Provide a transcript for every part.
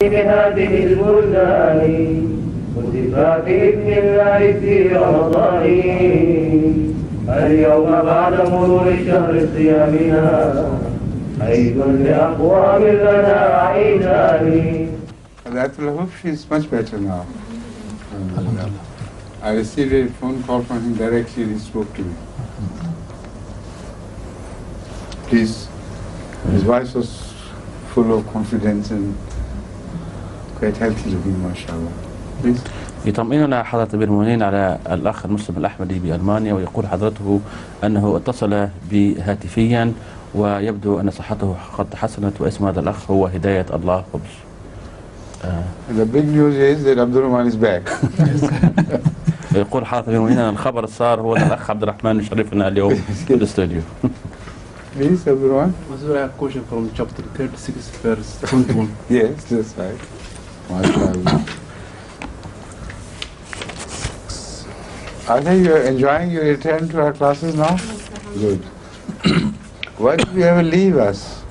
بهذه البلدان وصفات بإذن الله في رمضان اليوم بعد مرور شهر صيامنا عيد لأقوام لنا عيدان. She's much better now. I received a phone call from him directly and he spoke to me. His voice was full of confidence and quite healthy looking, mashallah. Please. يطمئننا حضرة أمير المؤمنين على الأخ المسلم الأحمدي بألمانيا، ويقول حضرته أنه اتصل بهاتفيا ويبدو أن صحته قد تحسنت، واسم هذا الأخ هو هداية الله قبل. The big news is that Abdul Rahman is back. يقول حضرة أمير المؤمنين أن الخبر الصار هو أن الأخ عبد الرحمن يشرفنا اليوم في الاستوديو. Please, Abdul Rahman. Was there a question from chapter 36 verse 21? Yes, that's right. MashaAllah. I think you are enjoying your return to our classes now? Good. Why did you ever leave us?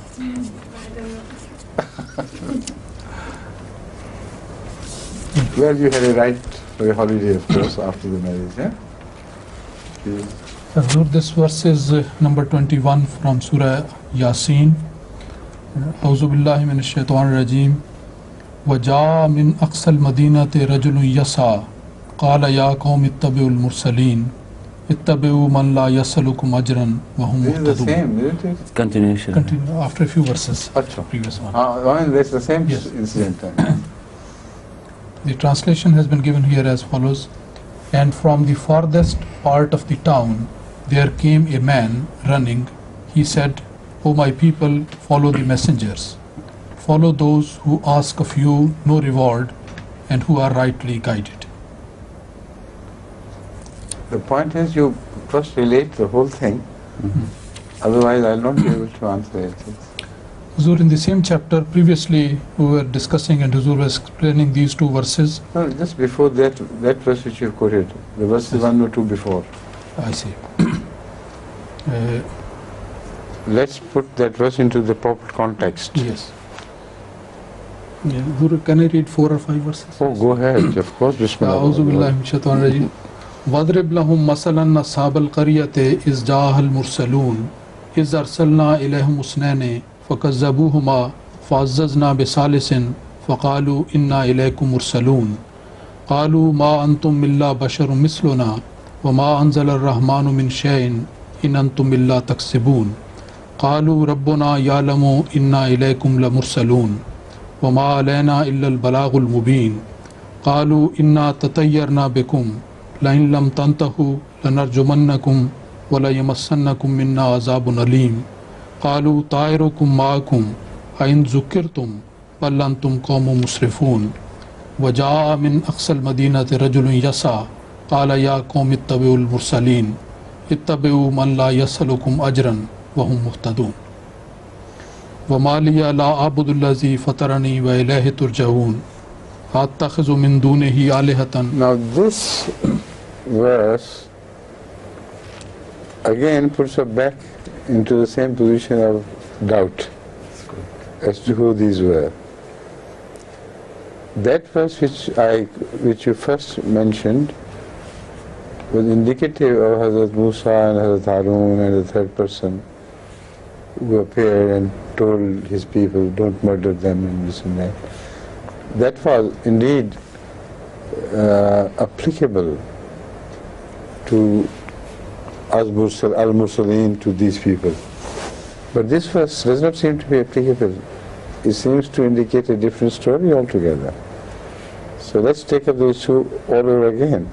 Well, you had a right for a holiday, of course, after the marriage, yeah? This verse is number 21 from Surah Yasin. A'udhu billahi minash shaitanir rajim. وَجَاءَ مِنْ أَقْصَى الْمَدِينَةِ رَجُلٌ يَسْعَى قَالَ يَا قَوْمِ اتَّبِعُوا الْمُرْسَلِينَ اتَّبِعُوا مَنْ لَا يَسْأَلُكُمْ أَجْرًا وَهُمْ This is the مُهْتَدُونَ. same, isn't it? Continuation. Continue after a few verses. Achha. Previous one. That's the same Yes. incident. The translation has been given here as follows. And from the farthest part of the town there came a man running. He said, O my people, follow the messengers. Follow those who ask of you no reward and who are rightly guided. The point is you first relate the whole thing, otherwise I'll not be able to answer it. Huzur, in the same chapter previously we were discussing and Huzur was explaining these two verses. No, just before that verse which you quoted, the verses 1 or 2 before. I see. Let's put that verse into the proper context. Yes. Yeah, Huzur, can I read 4 or 5 verses? Oh, go ahead, of course. Bismillah. أعوذ بالله من الشيطان الرجيم واضرب لهم مثلا أصحاب القرية إذ جاءها المرسلون إذ أرسلنا إليهم اثنين فكذبوهما فعززنا بثالث فقالوا إنا إليكم مرسلون قالوا ما أنتم إلا بشر مثلنا وما أنزل الرحمن من شيء إن أنتم إلا تكسبون قالوا ربنا يعلم إنا إليكم لمرسلون وما علينا إلا البلاغ المبين قالوا إنا تطيرنا بكم لئن لم تنتهوا لنرجمنكم وليمسنكم منا عذاب أليم قالوا طائركم معكم أئن ذكرتم بل أنتم قوم مسرفون وجاء من أقصى المدينة رجل يسعى قال يا قوم اتبعوا المرسلين اتبعوا من لا يسألكم أجرا وهم مهتدون وما لي لا أعبد الذي فطرني وإليه ترجعون أتخذ من دونه آلهة. Now this verse again puts us back into the same position of doubt as to who these were. That verse which you first mentioned was indicative of Hazrat Musa and Hazrat Harun and the third person who appeared and told his people, don't murder them and this and that. That was indeed applicable to al-Mursaleen, to these people. But this verse does not seem to be applicable. It seems to indicate a different story altogether. So let's take up the issue all over again.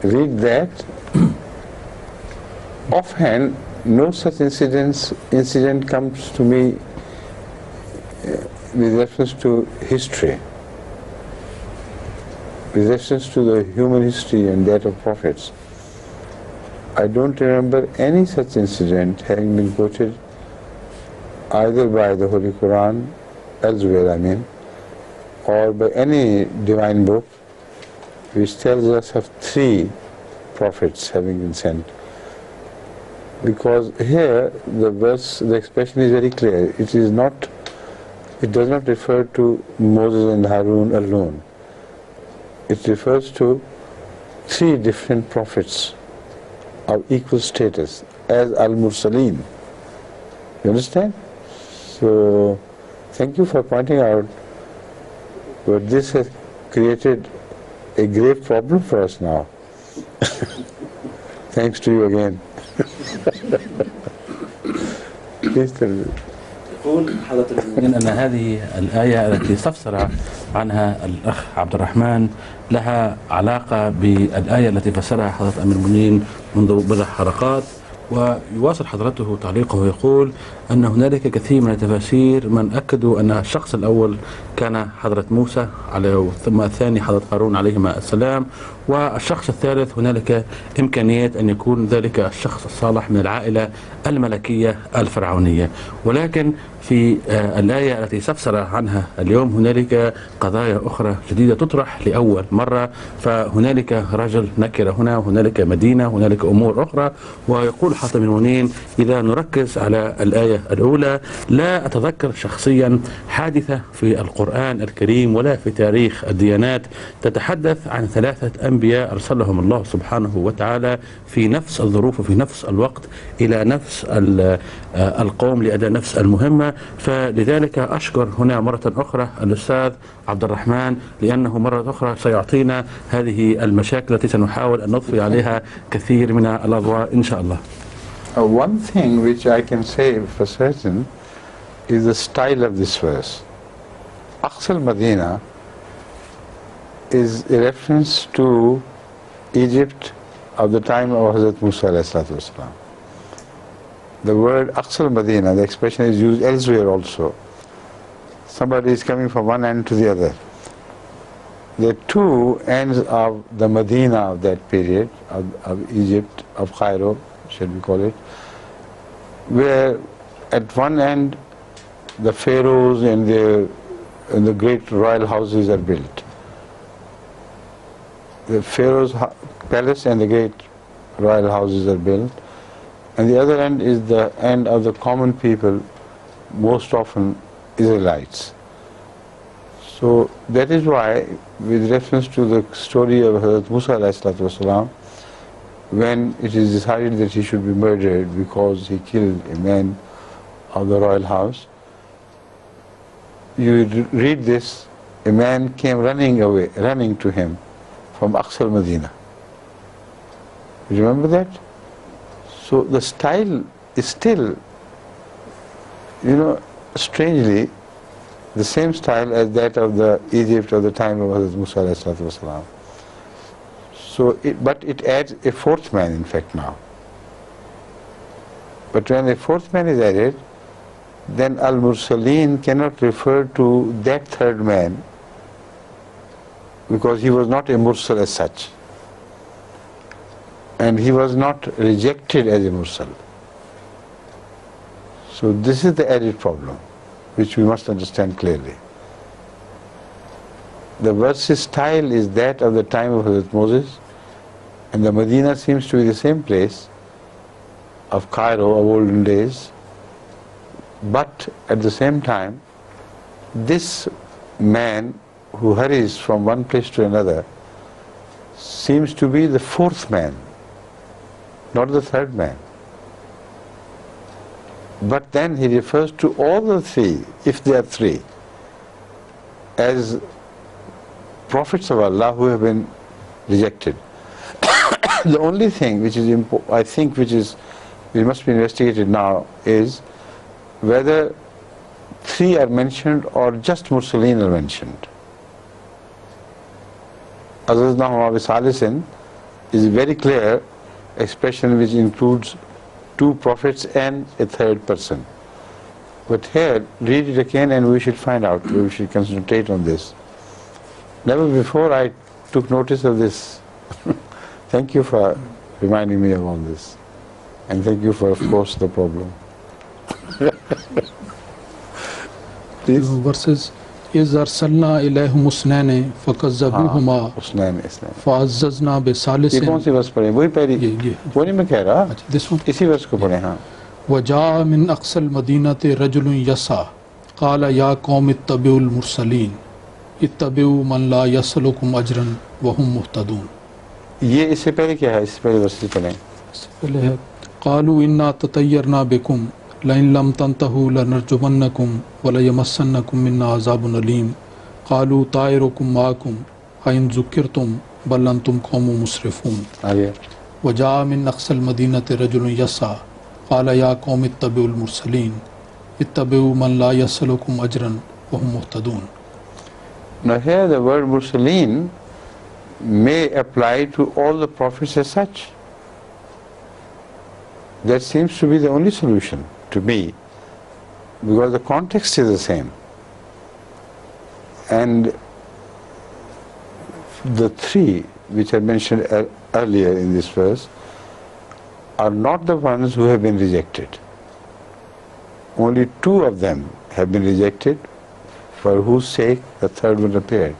Read that. Offhand, no such incident comes to me with reference to history, with reference to the human history and that of prophets. I don't remember any such incident having been quoted either by the Holy Quran, elsewhere I mean, or by any divine book which tells us of 3 prophets having been sent. Because here the verse, the expression is very clear. It is not it does not refer to Moses and Harun alone. It refers to 3 different prophets of equal status as Al-Mursaleen. You understand? So, thank you for pointing out, but this has created a grave problem for us now. Thanks to you again. Please tell me. يقول حضرة المؤمنين أن هذه الآية التي استفسر عنها الأخ عبد الرحمن لها علاقة بالآية التي فسرها حضرة أمير المؤمنين منذ بضع حلقات، ويواصل حضرته تعليقه ويقول أن هنالك كثير من التفاسير من أكدوا أن الشخص الأول كان حضرة موسى ثم الثاني حضرة هارون عليهما السلام، والشخص الثالث هنالك إمكانية أن يكون ذلك الشخص الصالح من العائلة الملكية الفرعونية. ولكن في الآية التي استفسر عنها اليوم هنالك قضايا أخرى جديدة تطرح لأول مرة، فهنالك رجل نكرة هنا، هنالك مدينة، هنالك أمور أخرى. ويقول حاتم المؤمنين إذا نركز على الآية الأولى لا أتذكر شخصيا حادثة في القرآن الكريم ولا في تاريخ الديانات تتحدث عن 3 أنبياء أرسلهم الله سبحانه وتعالى في نفس الظروف وفي نفس الوقت إلى نفس القوم لأداء نفس المهمة. فلذلك أشكر هنا مرة أخرى الأستاذ عبد الرحمن لأنه مرة أخرى سيعطينا هذه المشاكل التي سنحاول أن نضفي عليها كثير من الأضواء إن شاء الله. One thing which I can say for certain is the style of this verse. Aqsa al-Madina is a reference to Egypt of the time of Hazrat Musa alayhi salatu wasalam. The word Aqsa al-Madina, the expression is used elsewhere also. Somebody is coming from one end to the other. The 2 ends of the Medina of that period, of Egypt, of Cairo, should we call it, where at one end the pharaohs and the great royal houses are built. The pharaoh's palace and the great royal houses are built, and the other end is the end of the common people, most often Israelites. So that is why, with reference to the story of Hazrat Musa alayhi salatu wasalam, when it is decided that he should be murdered because he killed a man of the royal house, you read this, a man came running to him from Aqsa al-Madina. You remember that? So the style is still, strangely, the same style as that of the Egypt of the time of Hazrat Musa alayhi salatu wasalam. So but it adds a 4th man in fact now. But when a 4th man is added, then Al-Mursaleen cannot refer to that 3rd man because he was not a Mursal as such. And he was not rejected as a Mursal. So this is the added problem, which we must understand clearly. The verse's style is that of the time of Hazrat Moses, and the Medina seems to be the same place of Cairo of olden days, but at the same time, this man who hurries from one place to another seems to be the 4th man, not the 3rd man. But then he refers to all the 3, if they are 3, as prophets of Allah who have been rejected. The only thing which is I think which must be investigated now is whether 3 are mentioned or just Mursaleen are mentioned. Azazna Salisin is a very clear expression which includes 2 prophets and a 3rd person. But here, read it again and we should find out, we should concentrate on this. Never before I took notice of this. Thank you for reminding me of all this. And thank you for, of course, the problem. Please. Verses إِذْ أَرْسَلْنَا إِلَيْهِمْ اثْنَيْنِ فَكَذَّبُوهُمَا فَعَزَّزْنَا بِثَالِثٍ. ये कौन सी verse पढ़े? वही पहली, वो नहीं मैं कह रहा, This one. इसी वर्स को पढ़े. हाँ. وَجَاءَ مِنْ أَقْصَى الْمَدِينَةِ رَجُلٌ يَسْعَى قال या कौम इत्तबिउल मुरसलीन इत्तबिउ मन ला यसलुकुम अजरन वहुम मुहतदून। ये इससे पहले क्या है? इससे पहले वर्ष पढ़ें। इससे पहले है कालू इन्ना ततय्यरना बिकुम लइन लम तंतहु लनरजुमन्नकुम वलयमस्सन्नकुम मिन्ना अज़ाबुन अलीम कालू तायरुकुम माकुम अइन ज़ुकिरतुम बल अंतुम कौमुम मुस्रिफून। आगे वजा मिन अक्सल मदीनति रजुलुन यस्सा क़ाल या कौम इत्तबिउल मुरसलीन इत्तबिउ मन ला यसलुकुम अजरन वहुम मुहतदून। Now here the word Mursaleen may apply to all the prophets as such. That seems to be the only solution to me, because the context is the same. And the three which I mentioned earlier in this verse are not the ones who have been rejected. Only two of them have been rejected, for whose sake the third one appeared.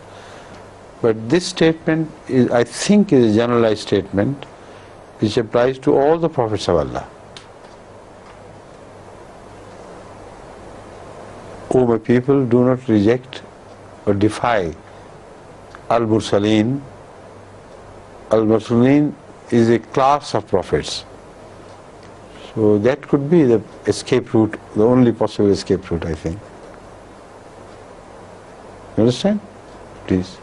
But this statement is, I think, is a generalized statement which applies to all the prophets of Allah. O my people, do not reject or defy Al-Mursaleen. Al-Mursaleen is a class of prophets. So that could be the escape route, the only possible escape route, I think. You understand? Please.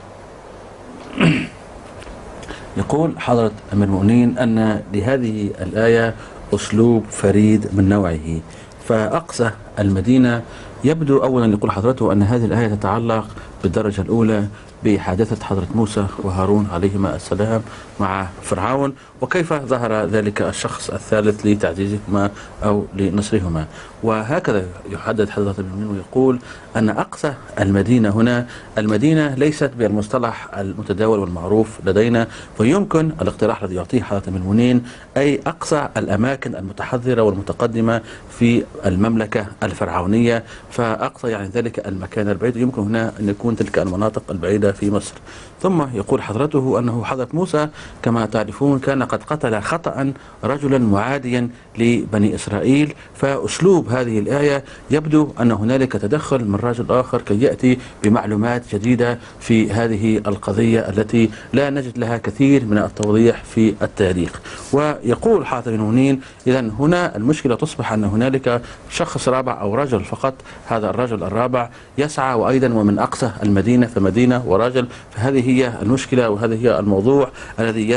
يقول حضرة أمير المؤمنين أن لهذه الآية أسلوب فريد من نوعه. فأقصى المدينة يبدو أولا يقول حضرته أن هذه الآية تتعلق بالدرجة الأولى بحادثة حضرة موسى وهارون عليهما السلام مع فرعون، وكيف ظهر ذلك الشخص الثالث لتعزيزهما أو لنصرهما. وهكذا يحدد حضرة المؤمنين ويقول أن أقصى المدينة هنا المدينة ليست بالمصطلح المتداول والمعروف لدينا، ويمكن الاقتراح الذي يعطيه حضرة المؤمنين أي أقصى الأماكن المتحضرة والمتقدمة في المملكة الفرعونية، فأقصى يعني ذلك المكان البعيد، يمكن هنا أن يكون تلك المناطق البعيدة في مصر. ثم يقول حضرته أنه حضرة موسى كما تعرفون كان قد قتل خطأ رجلا معاديا لبني إسرائيل، فأسلوب هذه الآية يبدو أن هنالك تدخل من رجل آخر كي يأتي بمعلومات جديدة في هذه القضية التي لا نجد لها كثير من التوضيح في التاريخ. ويقول حاتم بن منين إذن هنا المشكلة تصبح أن هنالك شخص رابع أو رجل فقط، هذا الرجل الرابع يسعى وأيضا ومن أقصى المدينة، فمدينة ورجل، فهذه هي المشكلة وهذا هي الموضوع الذي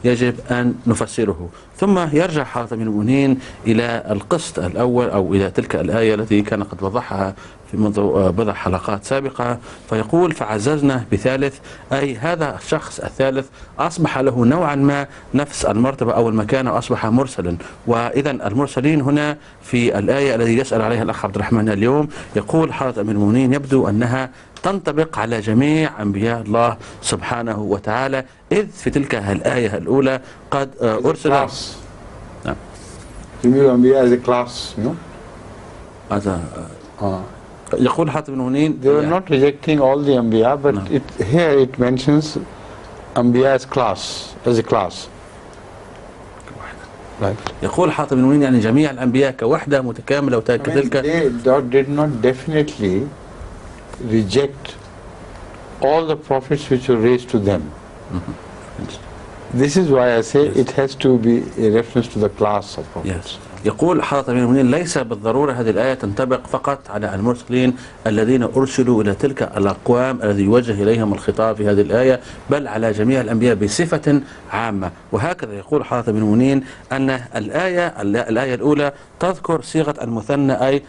يجب أن نفسره. ثم يرجع حاتم بن منين إلى القسط الأول أو إلى تلك الآية التي كان قد وضحها في منذ بضع حلقات سابقة، فيقول فعززنا بثالث، أي هذا الشخص الثالث أصبح له نوعا ما نفس المرتبة أو المكانة وأصبح مرسلا. وإذا المرسلين هنا في الآية التي يسأل عليها الأخ عبد الرحمن اليوم يقول حضرة أمير المؤمنين يبدو أنها تنطبق على جميع أنبياء الله سبحانه وتعالى، إذ في تلك الآية الأولى قد أرسل. نعم. جميع الأنبياء as a class, you know. هذا يقول حاتم بن منين They were not rejecting all the Anbiya, but no. Here it mentions Anbiya as class, as a class. Right. يقول حاتم بن منين يعني جميع الأنبياء كوحدة متكاملة وكذلك. They did not definitely reject all the prophets which were raised to them. This is why I say it has to be a reference to the class of prophets. يقول حضرة أمير المؤمنين ليس بالضرورة هذه الآية تنطبق فقط على المرسلين الذين أرسلوا إلى تلك الأقوام الذي يوجه إليهم الخطاب في هذه الآية، بل على جميع الأنبياء بصفة عامة. وهكذا يقول حضرة أمير المؤمنين أن الآية الأولى تذكر صيغة المثنى أي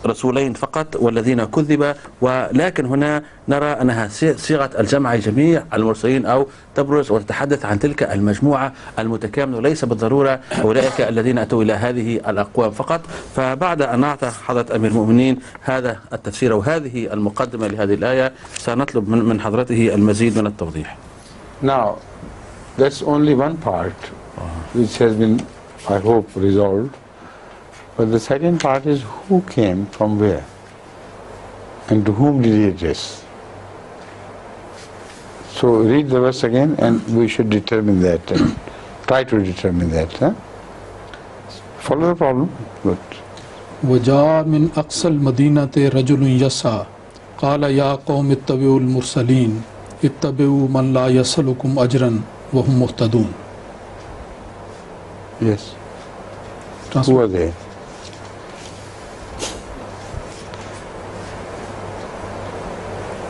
رسولين فقط والذين كذب، ولكن هنا نرى أنها صيغة الجمع جميع المرسلين أو تبرز وتتحدث عن تلك المجموعة المتكاملة وليس بالضرورة أولئك الذين أتوا إلى هذه الأقوام فقط. فبعد أن أعطى حضرة أمير المؤمنين هذا التفسير وهذه المقدمة لهذه الآية سنطلب من حضرته المزيد من التوضيح. Now, that's only one part which has been, I hope, resolved. But the second part is who came from where and to whom did he address. So read the verse again and we should determine that and try to determine that. Follow the problem? Good. वजा मिन अक्सल मदीनते रजुलुन यसा क़ाल या कौम इत्तबिउल मुरसलीन इत्तबिउ मन ला यसलुकुम अजरन व हुम मुहतदून. Yes. Who are they?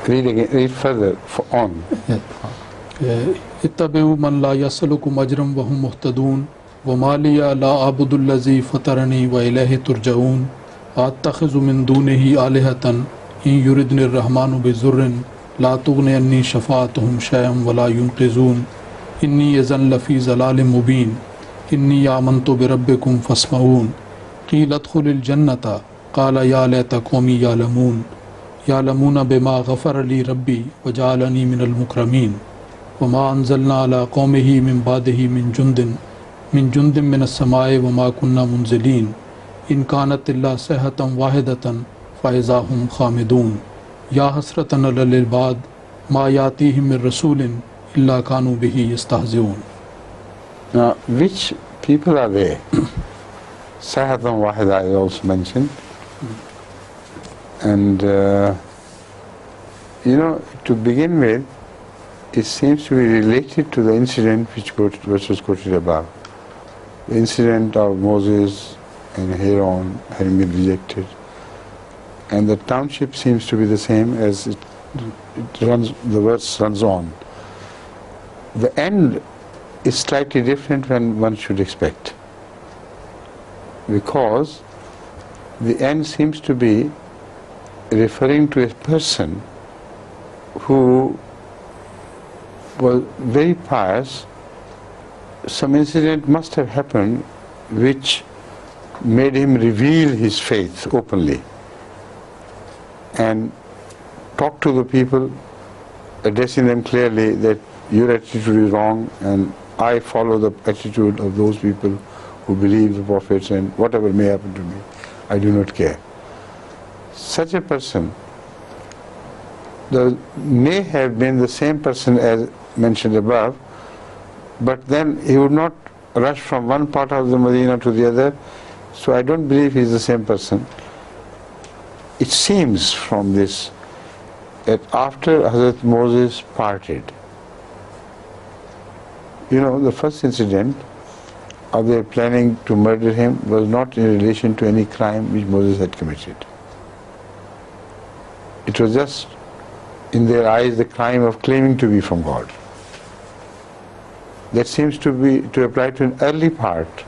Read again, read further, on. इत्तबिउ मन ला यसलुकुम अजरन व हुम मुहतदून व मा लिया ला अबुदुल्लज़ी फ़तरनी व इलैहि तुरजऊन अत्तख़िज़ु मिन दूनिही आलिहतन इन युरिदनिर रहमानु बिज़ुर्रिन ला तुग़नि अन्नी शफ़ाअतुहुम शैअन व ला युनक़िज़ून इन्नी इज़न लफ़ी ज़लालिम मुबीन इन्नी आमनतु बिरब्बिकुम फ़स्मऊन क़ील अदख़ुलिल जन्नता क़ाल या लैता क़ौमी यालमून बिमा ग़फ़र ली रब्बी व जअलनी मिनल मुकरमीन व मा अंज़लना अला क़ौमिही मिन बादिही मिन जुंदिन मिनस समाए व मा कुन्ना मुनज़िलीन इन कानत इल्ला सहतन वाहिदतन फ़इज़ा हुम ख़ामिदून या हसरतन अलल इबाद मा यातीहिम मिर रसूलिन इल्ला कानू बिही यस्तहज़िऊन. Now, which people are they? Sahatan Wahida is also mentioned. And, to begin with, it seems to be related to the incident which was quoted above. The incident of Moses and Aaron having been rejected. And the township seems to be the same as it runs, the verse runs on. The end is slightly different than one should expect, because the end seems to be referring to a person who was very pious. Some incident must have happened which made him reveal his faith openly and talk to the people, addressing them clearly that your attitude is wrong and I follow the attitude of those people who believe the prophets, and whatever may happen to me, I do not care. Such a person may have been the same person as mentioned above, but then he would not rush from one part of the Medina to the other, so I don't believe he is the same person. It seems from this that after Hazrat Moses parted, the first incident of their planning to murder him was not in relation to any crime which Moses had committed. It was just, in their eyes, the crime of claiming to be from God. That seems to apply to an early part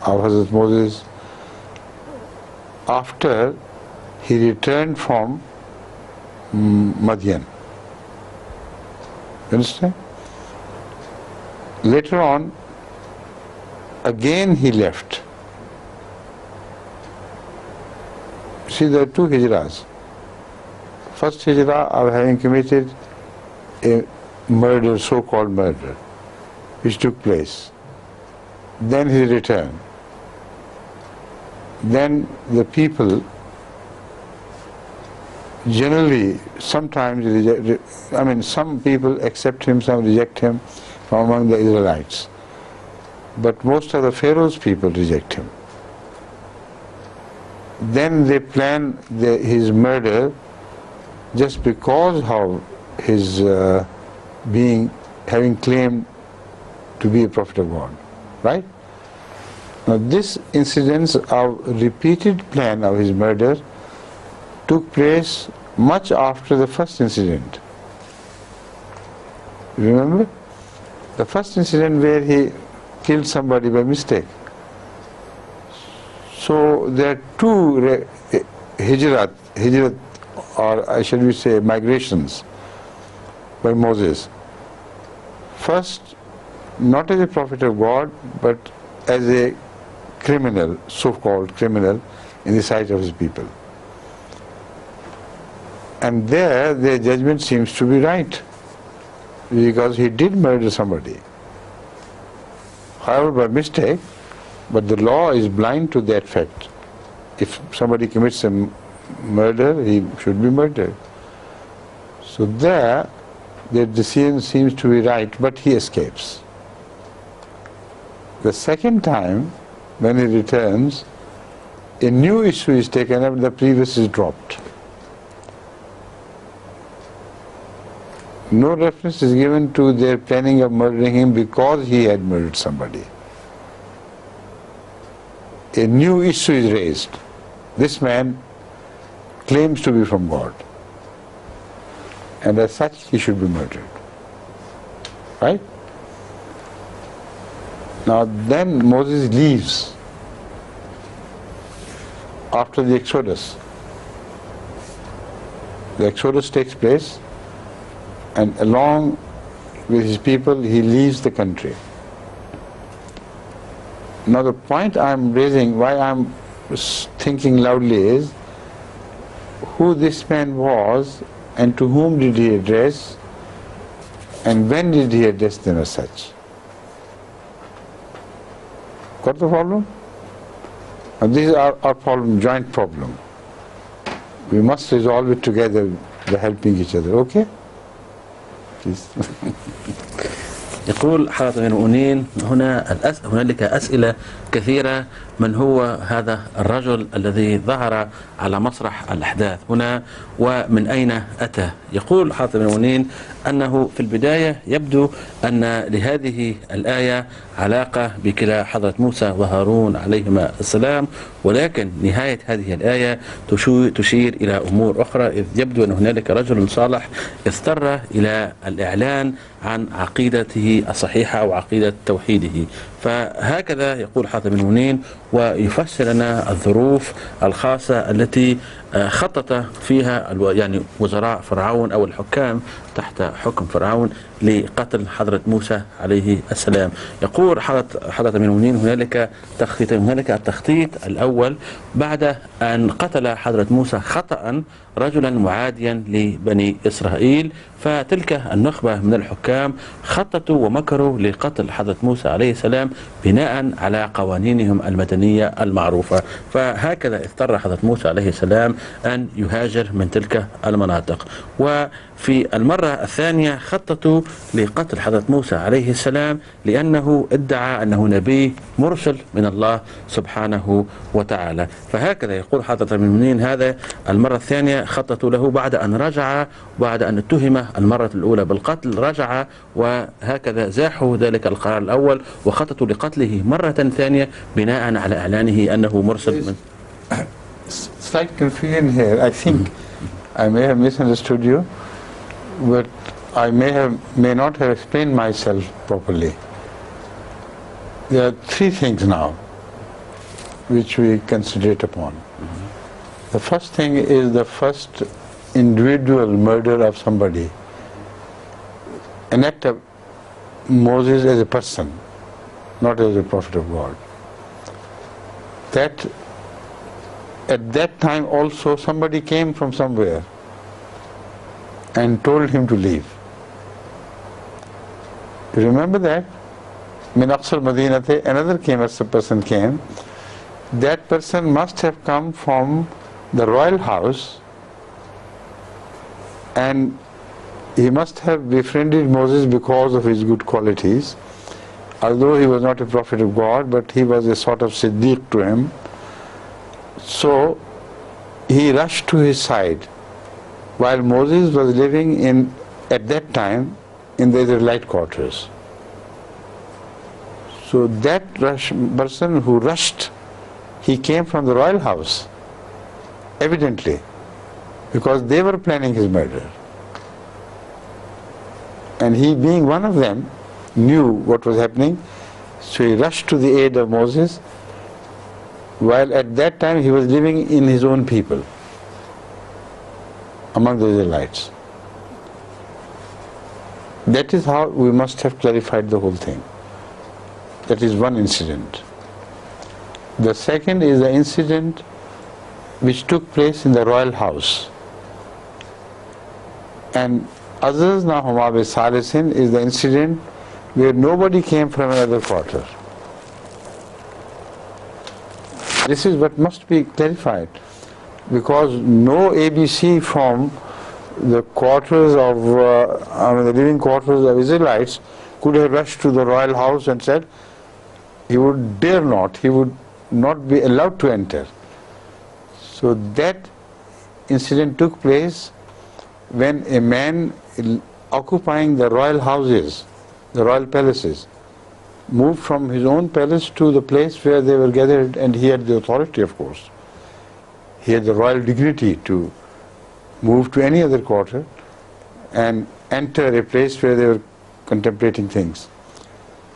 of Hazrat Moses after he returned from Madian. You understand? Later on, again he left. See, there are two hijrahs. First hijrah of having committed a murder, so-called murder, which took place. Then he returned. Then the people generally, sometimes some people accept him, some reject him from among the Israelites. But most of the Pharaoh's people reject him. Then they plan his murder just because of his having claimed to be a prophet of God. Right? Now this incident of repeated plan of his murder took place much after the first incident. Remember? The first incident where he killed somebody by mistake. So there are two hijrat, or shall we say migrations by Moses. First, not as a prophet of God, but as a criminal, so-called criminal, in the sight of his people. And there, their judgment seems to be right, because he did murder somebody. However, by mistake, but the law is blind to that fact. If somebody commits a murder, he should be murdered. So there, their decision seems to be right, but he escapes. The second time, when he returns, a new issue is taken up, the previous is dropped. No reference is given to their planning of murdering him because he had murdered somebody. A new issue is raised. This man claims to be from God, and as such he should be murdered. Right? Now then Moses leaves after the Exodus. The Exodus takes place, and along with his people he leaves the country. Now the point I'm raising, why I'm thinking loudly, is who this man was and to whom did he address and when did he address them as such. Got the problem? And this is our problem, joint problem. We must resolve it together by helping each other, okay? Please. يقول حضرة أمير المؤمنين هنالك أسئلة كثيرة. من هو هذا الرجل الذي ظهر على مسرح الأحداث هنا ومن أين أتى؟ يقول حضرة أمير المؤمنين أنه في البداية يبدو أن لهذه الآية علاقة بكلا حضرة موسى وهارون عليهما السلام، ولكن نهاية هذه الآية تشير إلى أمور أخرى، إذ يبدو أن هنالك رجل صالح اضطر إلى الإعلان عن عقيدته الصحيحة أو عقيدة توحيده. فهكذا يقول حضرة أمير المؤمنين ويفسر لنا الظروف الخاصة التي خطط فيها يعني وزراء فرعون أو الحكام تحت حكم فرعون لقتل حضرة موسى عليه السلام. يقول حضرة أمير المؤمنين هنالك تخطيط. هنالك التخطيط الأول بعد أن قتل حضرة موسى خطأ رجلا معاديا لبني إسرائيل، فتلك النخبة من الحكام خططوا ومكروا لقتل حضرة موسى عليه السلام بناء على قوانينهم المدنية المعروفة. فهكذا اضطر حضرة موسى عليه السلام أن يهاجر من تلك المناطق. وفي المرة الثانية خططوا لقتل حضرة موسى عليه السلام لأنه ادعى أنه نبي مرسل من الله سبحانه وتعالى. فهكذا يقول حضرة المؤمنين هذا المرة الثانية خططوا له بعد أن رجع، بعد أن اتهم المرة الأولى بالقتل رجع، وهكذا زاحوا ذلك القرار الأول وخططوا لقتله مرة ثانية بناء على إعلانه أنه مرسل من. Slight confusion here. I think I may have misunderstood you, but I may not have explained myself properly. There are three things now which we concentrate upon. The first thing is the first individual murder of somebody, an act of Moses as a person, not as a prophet of God. That at that time also somebody came from somewhere and told him to leave. You remember that? Min Aqsal Madinate, another person came. That person must have come from the royal house and he must have befriended Moses because of his good qualities. Although he was not a prophet of God, but he was a sort of Siddiq to him. So he rushed to his side while Moses was living at that time in the Israelite quarters. So that person who rushed, he came from the royal house, evidently, because they were planning his murder. And he, being one of them, knew what was happening, so he rushed to the aid of Moses, while at that time he was living in his own people, among the Israelites. That is how we must have clarified the whole thing. That is one incident. The second is the incident which took place in the royal house. And Aziz na huma bi salisin is the incident where nobody came from another quarter. This is what must be clarified, because no ABC from the quarters of, the living quarters of Israelites could have rushed to the royal house and said he would dare not, he would not be allowed to enter. So that incident took place when a man occupying the royal houses, the royal palaces, moved from his own palace to the place where they were gathered, and he had the authority, of course. He had the royal dignity to move to any other quarter and enter a place where they were contemplating things.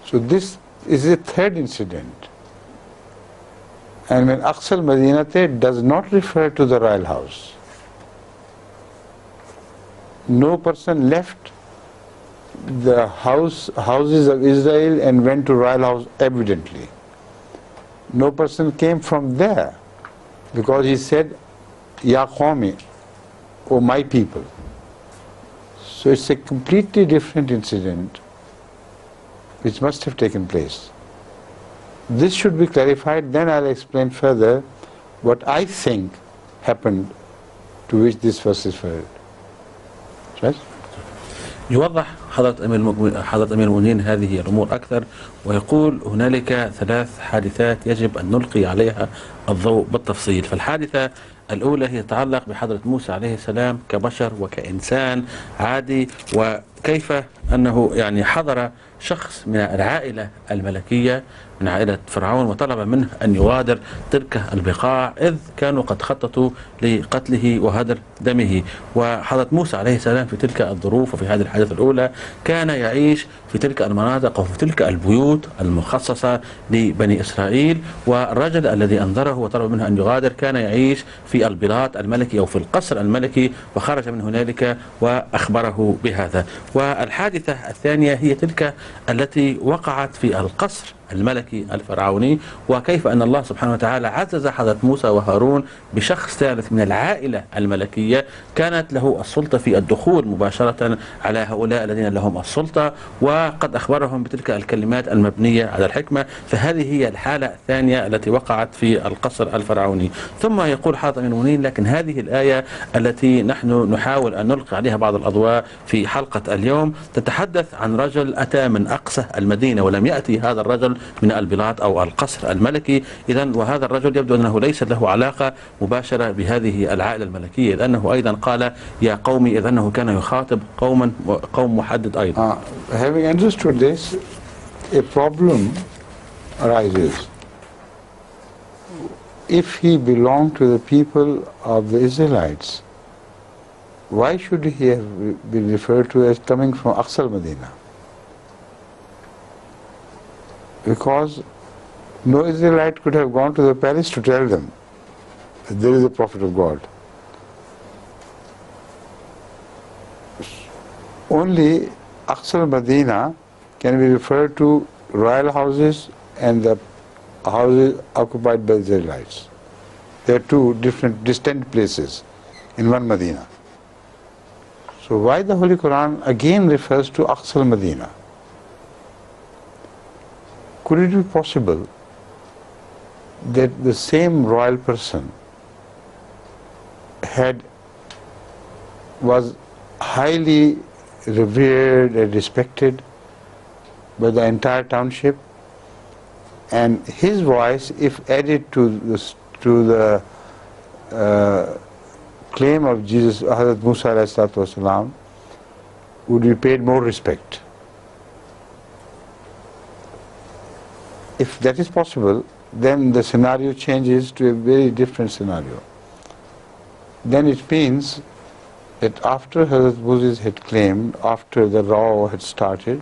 So this is a third incident. And when Aqsa al-Madinate does not refer to the royal house. No person left the houses of Israel and went to royal house evidently. No person came from there, because he said, Ya Qawmi, O my people. So it's a completely different incident which must have taken place. This should be clarified, then I'll explain further what I think happened to which this verse is referred. Right? يوضح حضرة أمير المؤمنين هذه الأمور أكثر، ويقول هنالك 3 حادثات يجب أن نلقي عليها الضوء بالتفصيل. فالحادثة الأولى هي تتعلق بحضرة موسى عليه السلام كبشر وكإنسان عادي، وكيف أنه يعني حضر شخص من العائلة الملكية من عائلة فرعون وطلب منه أن يغادر تلك البقاع، إذ كانوا قد خططوا لقتله وهدر دمه. وحضرة موسى عليه السلام في تلك الظروف وفي هذه الحادثة الأولى كان يعيش في تلك المناطق وفي تلك البيوت المخصصة لبني إسرائيل، والرجل الذي أنذره وطلب منه أن يغادر كان يعيش في البلاط الملكي أو في القصر الملكي، وخرج من هنالك وأخبره بهذا. والحادثة الثانية هي تلك التي وقعت في القصر الملكي الفرعوني، وكيف أن الله سبحانه وتعالى عزز حضرة موسى وهارون بشخص ثالث من العائلة الملكية كانت له السلطة في الدخول مباشرة على هؤلاء الذين لهم السلطة، وقد أخبرهم بتلك الكلمات المبنية على الحكمة. فهذه هي الحالة الثانية التي وقعت في القصر الفرعوني. ثم يقول حضرة أمير المؤمنين: لكن هذه الآية التي نحن نحاول أن نلقي عليها بعض الأضواء في حلقة اليوم تتحدث عن رجل أتى من أقصى المدينة، ولم يأتي هذا الرجل من البلاط أو القصر الملكي. إذن وهذا الرجل يبدو أنه ليس له علاقة مباشرة بهذه العائلة الملكية، لأنه أيضا قال يا قومي، إذ أنه كان يخاطب قوم محدد أيضا. Having understood this, a problem arises. If he belonged to the people of the Israelites, why should he have been referred to as coming from Aqsa al-Madinah? Because no Israelite could have gone to the palace to tell them that there is a prophet of God. Only Aqsa al-Madinah can be referred to royal houses and the houses occupied by the Israelites. They are two different, distant places in one Medina. So why the Holy Quran again refers to Aqsa al-Madinah? Could it be possible that the same royal person was highly revered and respected by the entire township, and his voice, if added to the claim of Jesus, Hazrat Musa alayhi wasalam, would be paid more respect? If that is possible, then the scenario changes to a very different scenario. Then it means that after Hazrat Moses had claimed, after the row had started,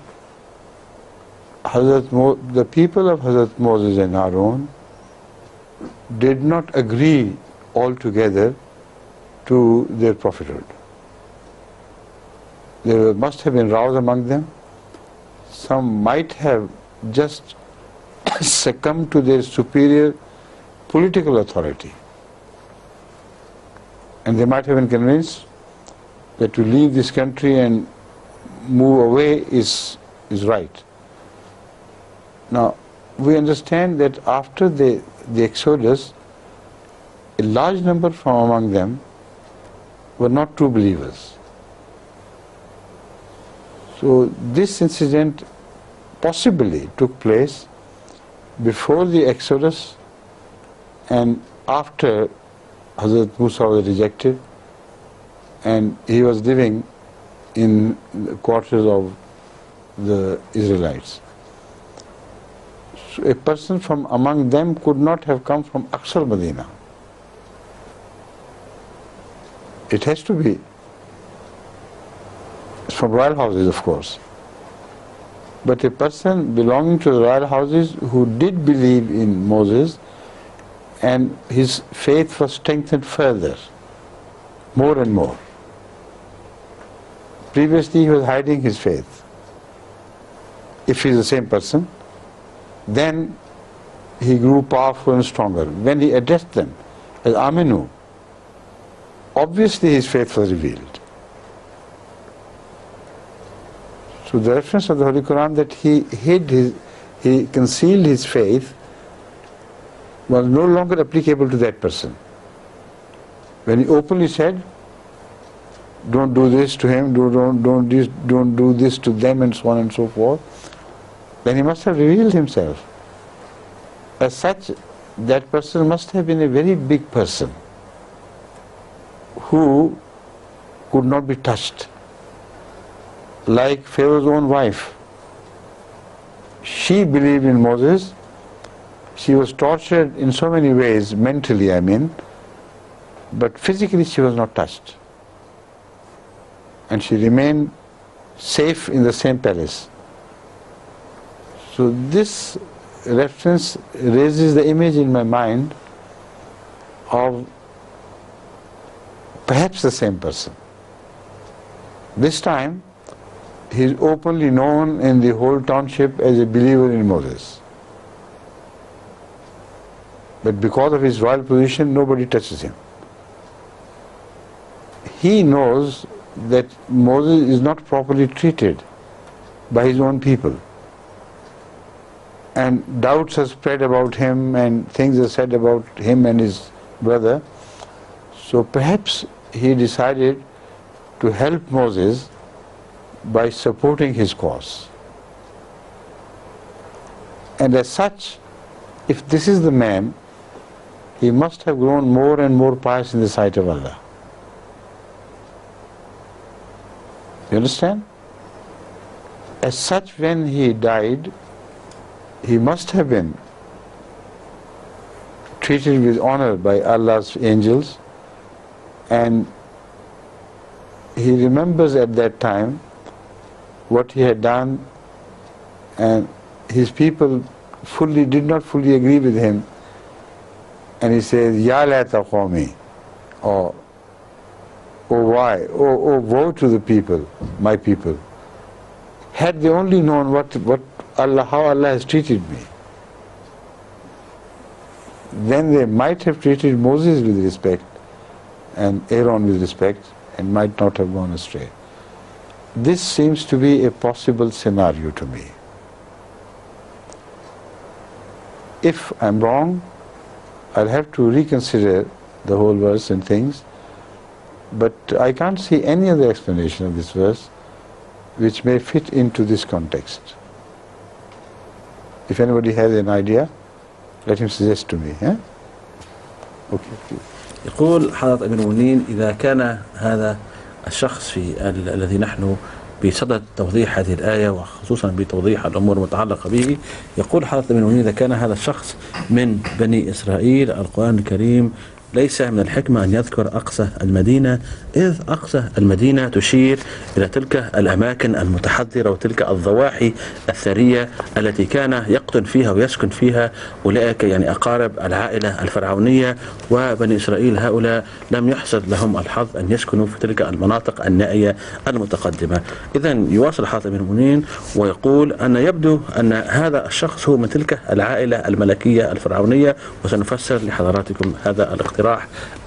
the people of Hazrat Moses and Aaron did not agree altogether to their prophethood. There must have been rows among them. Some might have just succumb to their superior political authority, and they might have been convinced that to leave this country and move away is right. Now we understand that after the Exodus, a large number from among them were not true believers. So this incident possibly took place before the Exodus and after Hazrat Musa was rejected, and he was living in the quarters of the Israelites. So a person from among them could not have come from Aqsa Medina. It has to be from royal houses, of course. But a person belonging to the royal houses who did believe in Moses, and his faith was strengthened further, more and more. Previously he was hiding his faith. If he is the same person, then he grew powerful and stronger. When he addressed them as Aminu, obviously his faith was revealed. So the reference of the Holy Quran that he concealed his faith was no longer applicable to that person. When he openly said, don't do this to him, don't do this to them, and so on and so forth, then he must have revealed himself. As such, that person must have been a very big person who could not be touched. Like Pharaoh's own wife. She believed in Moses. She was tortured in so many ways, mentally I mean, but physically she was not touched. And she remained safe in the same palace. So this reference raises the image in my mind of perhaps the same person. This time he is openly known in the whole township as a believer in Moses. But because of his royal position, nobody touches him. He knows that Moses is not properly treated by his own people. And doubts are spread about him, and things are said about him and his brother. So perhaps he decided to help Moses by supporting his cause. And as such, if this is the man, he must have grown more and more pious in the sight of Allah. You understand? As such, when he died, he must have been treated with honor by Allah's angels, and he remembers at that time what he had done, and his people did not fully agree with him, and he says, Ya layta qawmi, or oh why, oh woe to the people, my people. Had they only known how Allah has treated me, then they might have treated Moses with respect and Aaron with respect, and might not have gone astray. This seems to be a possible scenario to me. If I'm wrong, I'll have to reconsider the whole verse and things, but I can't see any other explanation of this verse which may fit into this context. If anybody has an idea, let him suggest to me. Okay, please. يقول حضرة أمير المؤمنين: إذا كان هذا الشخص الذي نحن بصدد توضيح هذه الآية، وخصوصا بتوضيح الأمور المتعلقة به، يقول حضرة أمير المؤمنين: إذا كان هذا الشخص من بني إسرائيل، القرآن الكريم ليس من الحكمة أن يذكر أقصى المدينة، إذ أقصى المدينة تشير إلى تلك الأماكن المتحضرة وتلك الضواحي الثرية التي كان يقطن فيها ويسكن فيها أولئك يعني أقارب العائلة الفرعونية، وبني إسرائيل هؤلاء لم يحصل لهم الحظ أن يسكنوا في تلك المناطق النائية المتقدمة. إذن يواصل حضرة أمير المؤمنين ويقول أن يبدو أن هذا الشخص هو من تلك العائلة الملكية الفرعونية، وسنفسر لحضراتكم هذا الاقتراح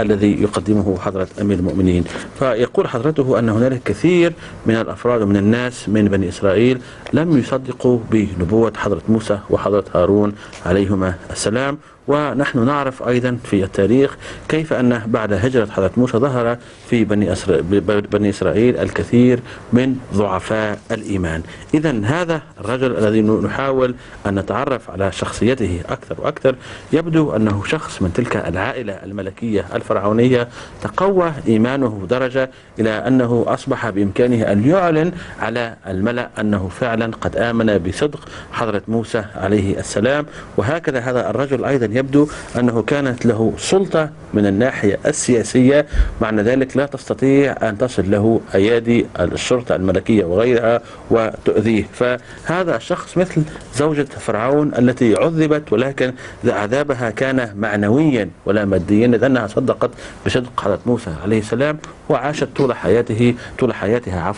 الذي يقدمه حضرة أمير المؤمنين. فيقول حضرته أن هنالك كثير من الأفراد ومن الناس من بني إسرائيل لم يصدقوا بنبوة حضرة موسى وحضرة هارون عليهما السلام، ونحن نعرف أيضا في التاريخ كيف أن بعد هجرة حضرة موسى ظهر في بني إسرائيل الكثير من ضعفاء الإيمان. إذن هذا الرجل الذي نحاول أن نتعرف على شخصيته أكثر وأكثر يبدو أنه شخص من تلك العائلة الملكية الفرعونية تقوى إيمانه درجة إلى أنه أصبح بإمكانه أن يعلن على الملأ أنه فعلا قد آمن بصدق حضرة موسى عليه السلام. وهكذا هذا الرجل أيضا يبدو أنه كانت له سلطة من الناحية السياسية، معنى ذلك لا تستطيع أن تصل له أيادي الشرطة الملكية وغيرها وتؤذيه. فهذا الشخص مثل زوجة فرعون التي عذبت، ولكن عذابها كان معنويا ولا ماديا، لأنها صدقت بصدق حضرة موسى عليه السلام وعاشت طول حياتها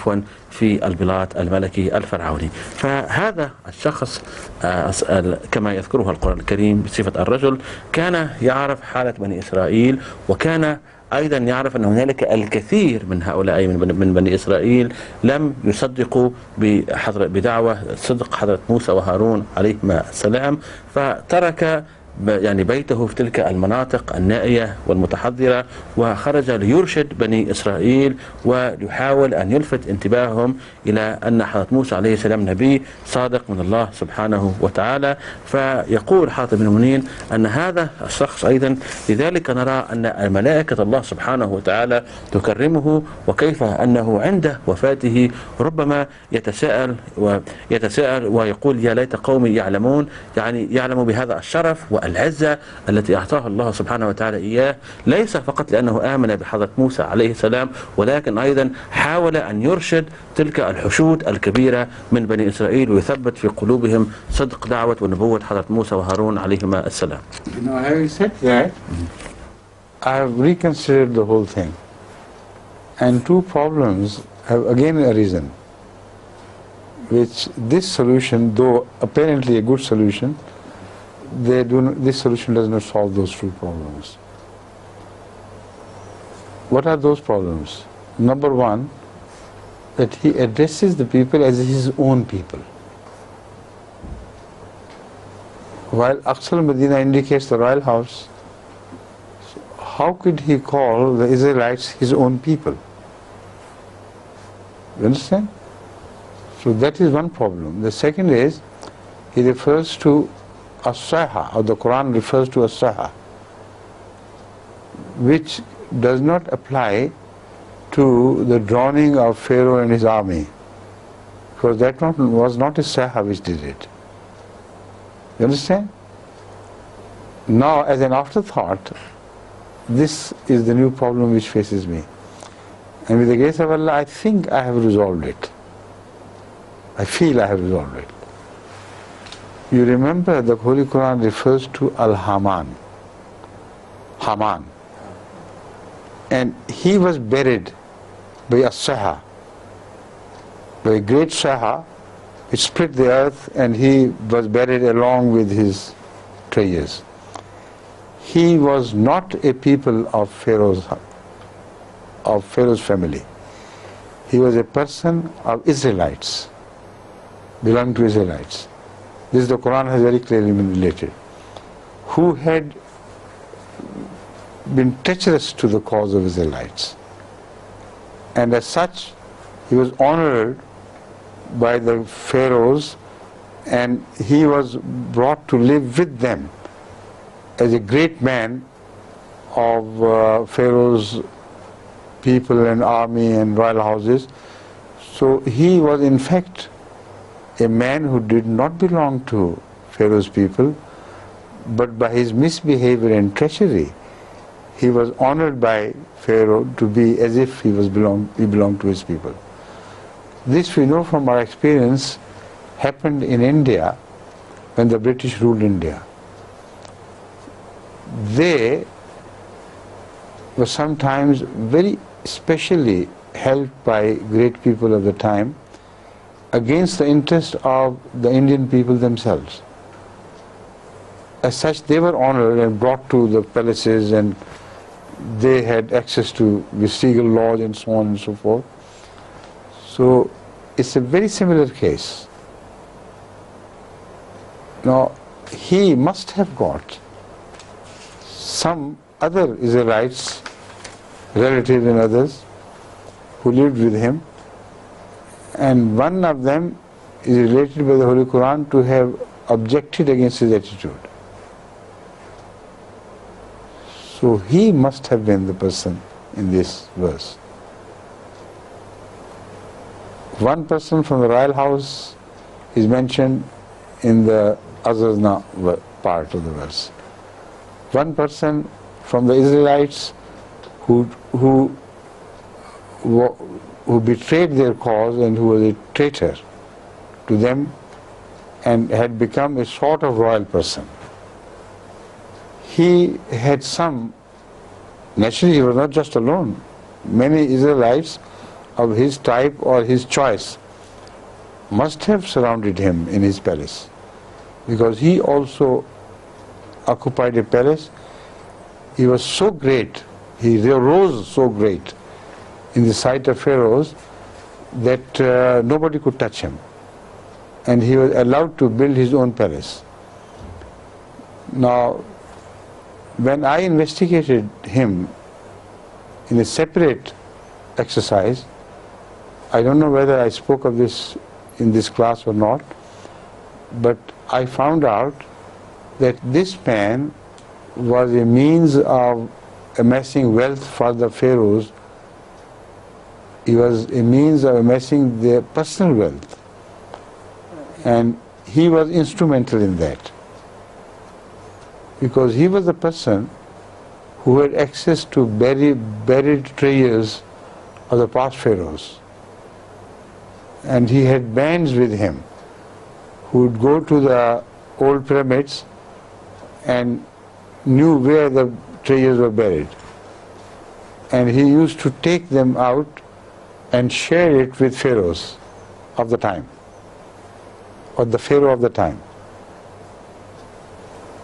في البلاط الملكي الفرعوني. فهذا الشخص كما يذكره القرآن الكريم بصفة الرجل كان يعرف حالة بني إسرائيل، وكان أيضا يعرف أن هنالك الكثير من هؤلاء من بني إسرائيل لم يصدقوا بدعوة صدق حضرة موسى وهارون عليهما السلام، فترك بيته في تلك المناطق النائية والمتحضرة وخرج ليرشد بني إسرائيل ويحاول أن يلفت انتباههم إلى أن حضرة موسى عليه السلام نبي صادق من الله سبحانه وتعالى. فيقول حاتم بن منين أن هذا الشخص أيضا لذلك نرى أن ملائكة الله سبحانه وتعالى تكرمه، وكيف أنه عند وفاته ربما يتساءل ويقول يا ليت قومي يعلمون، يعني يعلم بهذا الشرف العزة التي أعطاها الله سبحانه وتعالى إياه، ليس فقط لأنه آمن بحضرة موسى عليه السلام، ولكن أيضا حاول أن يرشد تلك الحشود الكبيرة من بني إسرائيل ويثبت في قلوبهم صدق دعوة ونبوة حضرة موسى وهارون عليهما السلام. Having said that, I have reconsidered the whole thing, and two problems have again arisen, which this solution, though apparently a good solution, this solution does not solve those two problems. What are those problems? Number one, that he addresses the people as his own people. While Aqsa al-Madina indicates the royal house, how could he call the Israelites his own people? You understand? So that is one problem. The second is, he refers to as-saha, or the Quran refers to as-saha, which does not apply to the drowning of Pharaoh and his army, because that was not a saha which did it. You understand? Now, as an afterthought, this is the new problem which faces me. And with the grace of Allah, I think I have resolved it. I feel I have resolved it. You remember the Holy Quran refers to Al-Haman, Haman, and he was buried by a Saha, by a great Saha which split the earth, and he was buried along with his treasures. He was not a people of Pharaoh's family. He was a person of Israelites, belonging to Israelites. This the Quran has very clearly been related, who had been treacherous to the cause of Israelites. And as such, he was honored by the pharaohs, and he was brought to live with them as a great man of Pharaoh's people and army and royal houses. So he was in fact a man who did not belong to Pharaoh's people, but by his misbehavior and treachery, he was honored by Pharaoh to be as if he belonged to his people. This we know from our experience happened in India when the British ruled India. They were sometimes very specially helped by great people of the time against the interest of the Indian people themselves. As such, they were honored and brought to the palaces, and they had access to the Seagull Lodge and so on and so forth. So it's a very similar case. Now, he must have got some other Israelites, relatives and others, who lived with him, and one of them is related by the Holy Quran to have objected against his attitude. So he must have been the person in this verse. One person from the royal house is mentioned in the Azazna part of the verse. One person from the Israelites who betrayed their cause and who was a traitor to them and had become a sort of royal person. He had some, naturally he was not just alone, many Israelites of his type or his choice must have surrounded him in his palace, because he also occupied a palace. He was so great, he rose so great in the sight of pharaohs that nobody could touch him, and he was allowed to build his own palace. Now, when I investigated him in a separate exercise, I don't know whether I spoke of this in this class or not, but I found out that this man was a means of amassing wealth for the pharaohs. He was a means of amassing their personal wealth, and he was instrumental in that, because he was the person who had access to buried treasures of the past pharaohs, and he had bands with him who would go to the old pyramids and knew where the treasures were buried, and he used to take them out and share it with pharaohs of the time, or the pharaoh of the time.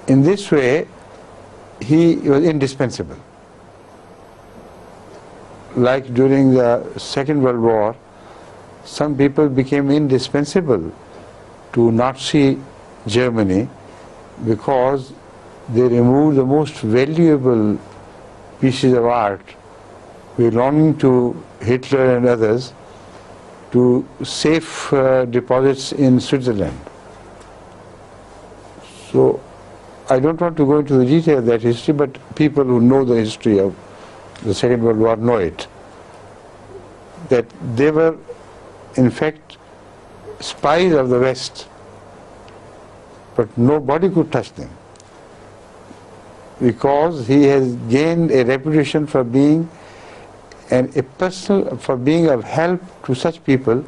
In this way, he was indispensable. Like during the Second World War, some people became indispensable to Nazi Germany because they removed the most valuable pieces of art belonging to Hitler and others to safe deposits in Switzerland. So I don't want to go into the detail of that history, but people who know the history of the Second World War know it, that they were in fact spies of the West, but nobody could touch them, because he has gained a reputation for being for being of help to such people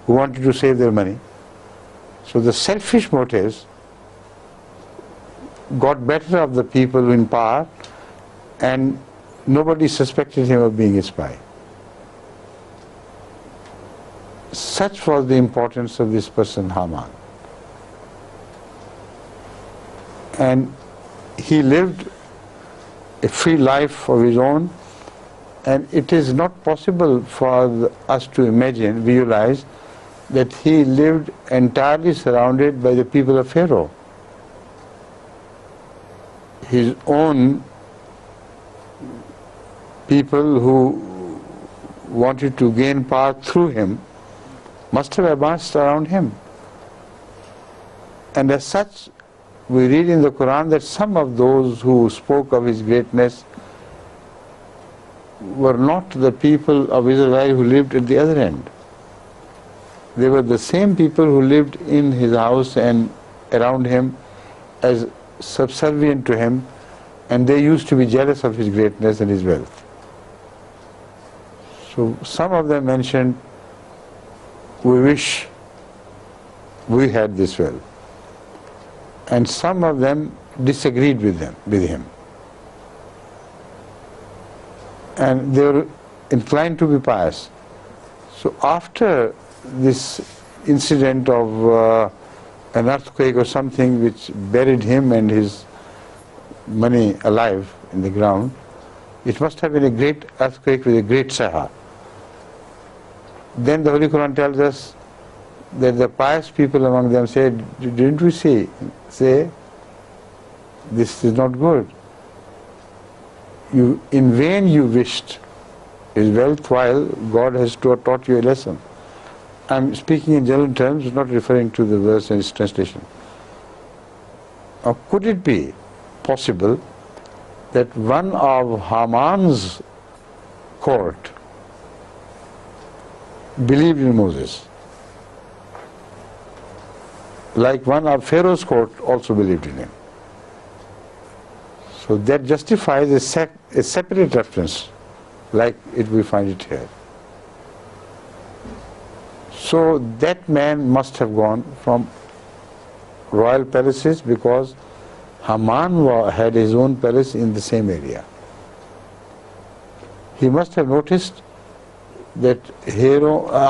who wanted to save their money. So the selfish motives got better of the people in power, and nobody suspected him of being a spy. Such was the importance of this person, Haman. And he lived a free life of his own, and it is not possible for us to imagine, visualize, that he lived entirely surrounded by the people of Pharaoh. His own people who wanted to gain power through him must have advanced around him. And as such, we read in the Quran that some of those who spoke of his greatness were not the people of Israel who lived at the other end. They were the same people who lived in his house and around him as subservient to him, and they used to be jealous of his greatness and his wealth. So some of them mentioned, we wish we had this wealth. And some of them disagreed with him. And they were inclined to be pious. So after this incident of an earthquake or something which buried him and his money alive in the ground, it must have been a great earthquake with a great saha. Then the Holy Quran tells us that the pious people among them said, didn't we say, this is not good. in vain you wished is worthwhile. God has taught you a lesson. I'm speaking in general terms, not referring to the verse and its translation. Now, could it be possible that one of Haman's court believed in Moses, like one of Pharaoh's court also believed in him? So that justifies a separate reference, like we find it here. So that man must have gone from royal palaces, because Haman had his own palace in the same area. He must have noticed that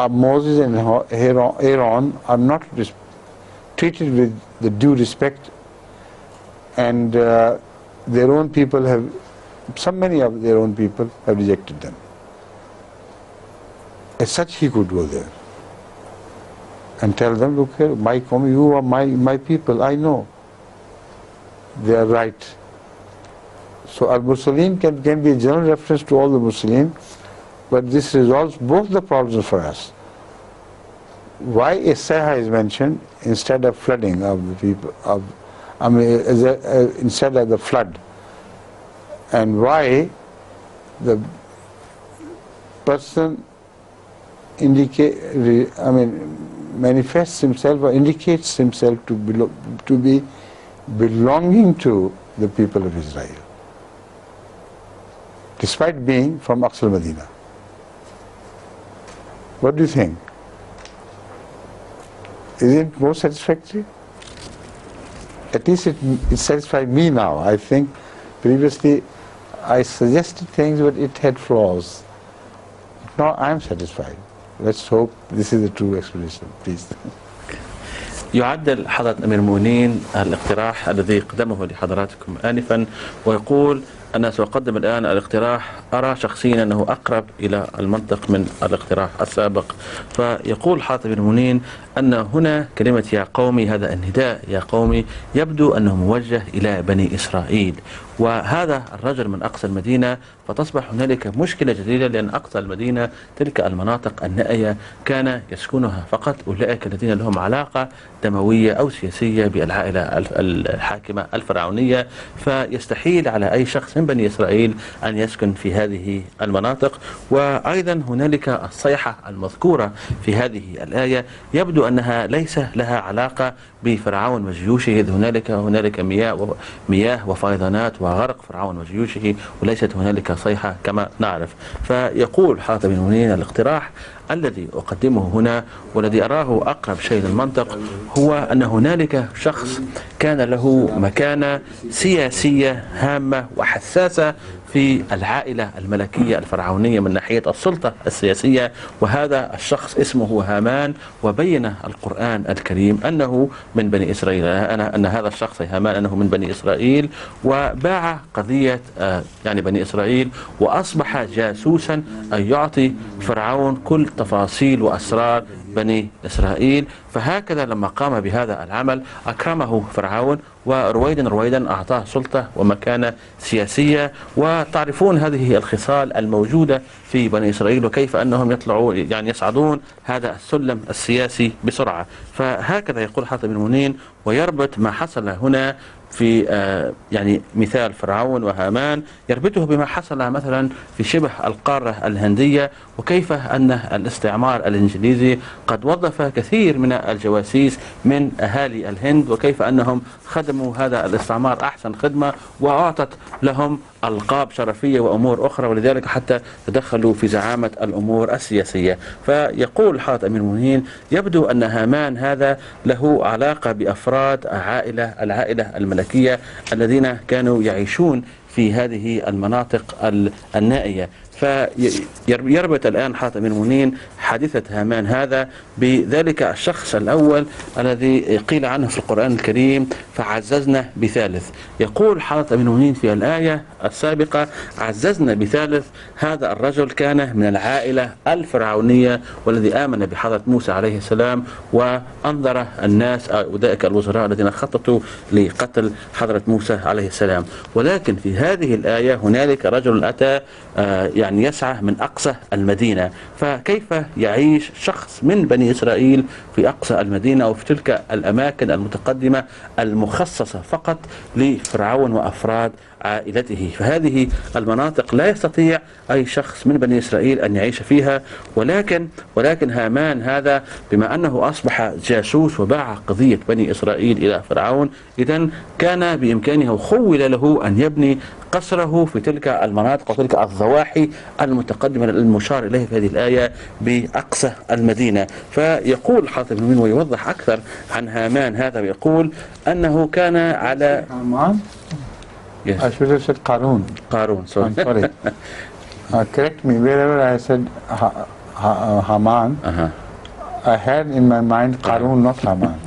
Moses and Aaron are not treated with the due respect, and their own people many of their own people have rejected them. As such, he could go there and tell them, look here, you are my people, I know. They are right. So Al-Mursaleen can be a general reference to all the Mursaleen, but this resolves both the problems for us. Why a Saha is mentioned instead of flooding of the people, instead of the flood, and why the person manifests himself or indicates himself to be belonging to the people of Israel, despite being from Aqsa al-Madinah. What do you think? Is it more satisfactory? At least it satisfies me now. I think previously I suggested things, but it had flaws. Now I'm satisfied. Let's hope this is the true explanation, please. يعدل حضرة أمير المؤمنين الاقتراح الذي قدمه لحضراتكم آنفا، ويقول أنا سأقدم الآن الاقتراح أرى شخصيا أنه أقرب إلى المنطق من الاقتراح السابق. فيقول حضرة أمير المؤمنين أن هنا كلمة يا قومي، هذا النداء يا قومي يبدو أنه موجه إلى بني إسرائيل، وهذا الرجل من أقصى المدينة، فتصبح هنالك مشكلة جديدة، لأن أقصى المدينة تلك المناطق النائية كان يسكنها فقط أولئك الذين لهم علاقة دموية أو سياسية بالعائلة الحاكمة الفرعونية، فيستحيل على أي شخص من بني إسرائيل أن يسكن في هذه المناطق. وأيضا هنالك الصيحة المذكورة في هذه الآية يبدو أنها ليس لها علاقة بفرعون وجيوشه، إذ هنالك مياه وفيضانات وغرق فرعون وجيوشه، وليست هنالك صيحة كما نعرف. فيقول حضرة أمير المؤمنين الاقتراح الذي أقدمه هنا والذي أراه أقرب شيء للمنطق هو أن هنالك شخص كان له مكانة سياسية هامة وحساسة في العائلة الملكية الفرعونية من ناحية السلطة السياسية، وهذا الشخص اسمه هامان، وبين القرآن الكريم أنه من بني إسرائيل، أن هذا الشخص هامان أنه من بني إسرائيل، وباع قضية بني إسرائيل، وأصبح جاسوسا أن يعطي فرعون كل تفاصيل وأسرار بني إسرائيل. فهكذا لما قام بهذا العمل أكرمه فرعون، ورويدا أعطاه سلطة ومكانة سياسية. وتعرفون هذه الخصال الموجودة في بني إسرائيل، وكيف أنهم يصعدون هذا السلم السياسي بسرعة. فهكذا يقول حضرة أمير المؤمنين، ويربط ما حصل هنا في مثال فرعون وهامان يربطه بما حصل مثلا في شبه القارة الهندية، وكيف أن الاستعمار الإنجليزي قد وظف كثير من الجواسيس من أهالي الهند، وكيف أنهم خدموا هذا الاستعمار أحسن خدمة، وأعطت لهم ألقاب شرفية وأمور أخرى، ولذلك حتى تدخلوا في زعامة الأمور السياسية. فيقول حضرة أمير المؤمنين يبدو أن هامان هذا له علاقة بأفراد العائلة الملكية الذين كانوا يعيشون في هذه المناطق النائية. فيربط الآن حضرة أمير المؤمنين حادثة هامان هذا بذلك الشخص الأول الذي قيل عنه في القرآن الكريم فعززنا بثالث. يقول حضرة أمير المؤمنين في الآية السابقة عززنا بثالث، هذا الرجل كان من العائلة الفرعونية والذي آمن بحضرة موسى عليه السلام وأنظر الناس أولئك الوزراء الذين خططوا لقتل حضرة موسى عليه السلام. ولكن في هذه الآية هنالك رجل أتى يعني يسعى من أقصى المدينة، فكيف يعيش شخص من بني إسرائيل في أقصى المدينة وفي تلك الأماكن المتقدمة المخصصة فقط لفرعون وأفراد عائلته؟ فهذه المناطق لا يستطيع أي شخص من بني إسرائيل أن يعيش فيها. ولكن هامان هذا بما أنه أصبح جاسوس وباع قضية بني إسرائيل إلى فرعون، إذن كان بإمكانه وخول له أن يبني قصره في تلك المناطق وتلك الضواحي المتقدمة المشار إليه في هذه الآية بأقصى المدينة. فيقول حاطب بن مؤمن ويوضح أكثر عن هامان هذا ويقول أنه كان على هامان. Yes. I should have said Qarun. قارون. I'm sorry. Correct me. Wherever I said Haman, I had in my mind Qarun, not Haman.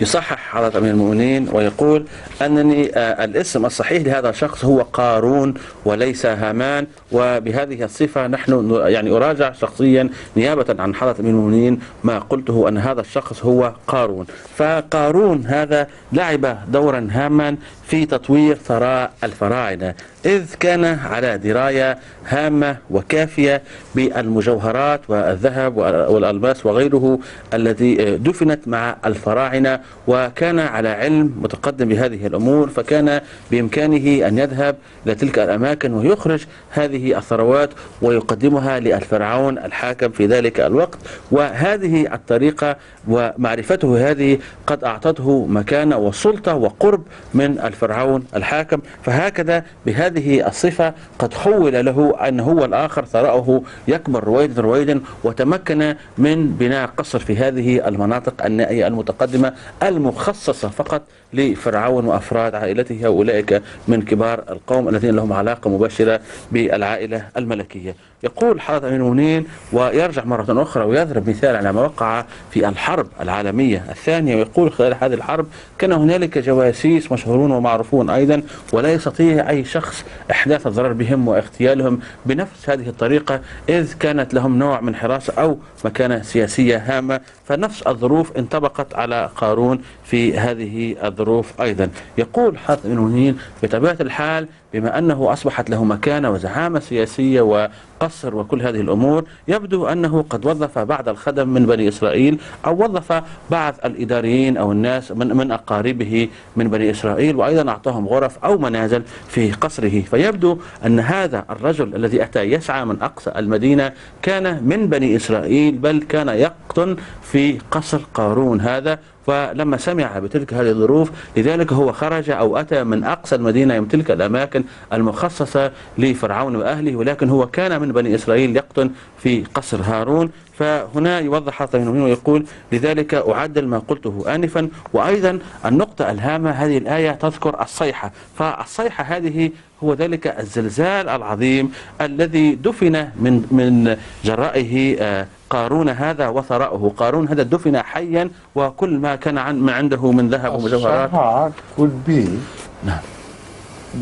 يصحح حضرة أمير المؤمنين ويقول أنني الاسم الصحيح لهذا الشخص هو قارون وليس هامان، وبهذه الصفة نحن يعني أراجع شخصيا نيابة عن حضرة أمير المؤمنين ما قلته أن هذا الشخص هو قارون. فقارون هذا لعب دورا هاما في تطوير ثراء الفراعنة، إذ كان على دراية هامة وكافية بالمجوهرات والذهب والألماس وغيره الذي دفنت مع الفراعنة، وكان على علم متقدم بهذه الأمور، فكان بإمكانه أن يذهب إلى تلك الأماكن ويخرج هذه الثروات ويقدمها للفرعون الحاكم في ذلك الوقت. وهذه الطريقة ومعرفته هذه قد أعطته مكانة وسلطة وقرب من الفرعون الحاكم، فهكذا بهذه الصفة قد حول له أن هو الآخر ثراؤه يكبر رويدا وتمكن من بناء قصر في هذه المناطق النائية المتقدمة المخصصة فقط لفرعون وأفراد عائلته، أولئك من كبار القوم الذين لهم علاقة مباشرة بالعائلة الملكية. يقول حضرة أمير المؤمنين ويرجع مرة أخرى ويضرب مثال على ما وقع في الحرب العالمية الثانية، ويقول خلال هذه الحرب كان هنالك جواسيس مشهورون ومعروفون أيضا، ولا يستطيع أي شخص إحداث الضرر بهم واغتيالهم بنفس هذه الطريقة، إذ كانت لهم نوع من حراسة أو مكانة سياسية هامة. فنفس الظروف انطبقت على قارون في هذه الظروف أيضا. يقول حضرة أمير المؤمنين بطبيعة الحال بما أنه أصبحت له مكانة وزعامة سياسية وقصر وكل هذه الأمور، يبدو أنه قد وظف بعض الخدم من بني إسرائيل أو وظف بعض الإداريين أو الناس من أقاربه من بني إسرائيل، وأيضا أعطاهم غرف أو منازل في قصره. فيبدو أن هذا الرجل الذي أتى يسعى من أقصى المدينة كان من بني إسرائيل، بل كان يقطن في قصر قارون هذا. فلما سمع بتلك هذه الظروف لذلك هو خرج أو أتى من أقصى المدينة من تلك الأماكن المخصصة لفرعون وأهله، ولكن هو كان من بني إسرائيل يقطن في قصر هارون. فهنا يوضح حضرة المؤمنين ويقول لذلك أعدل ما قلته آنفا. وأيضا النقطة الهامة هذه الآية تذكر الصيحة، فالصيحة هذه هو ذلك الزلزال العظيم الذي دفن من جرائه قارون هذا وثراؤه. قارون هذا دفن حيا وكل ما كان ما عنده من ذهب ومجوهرات. could be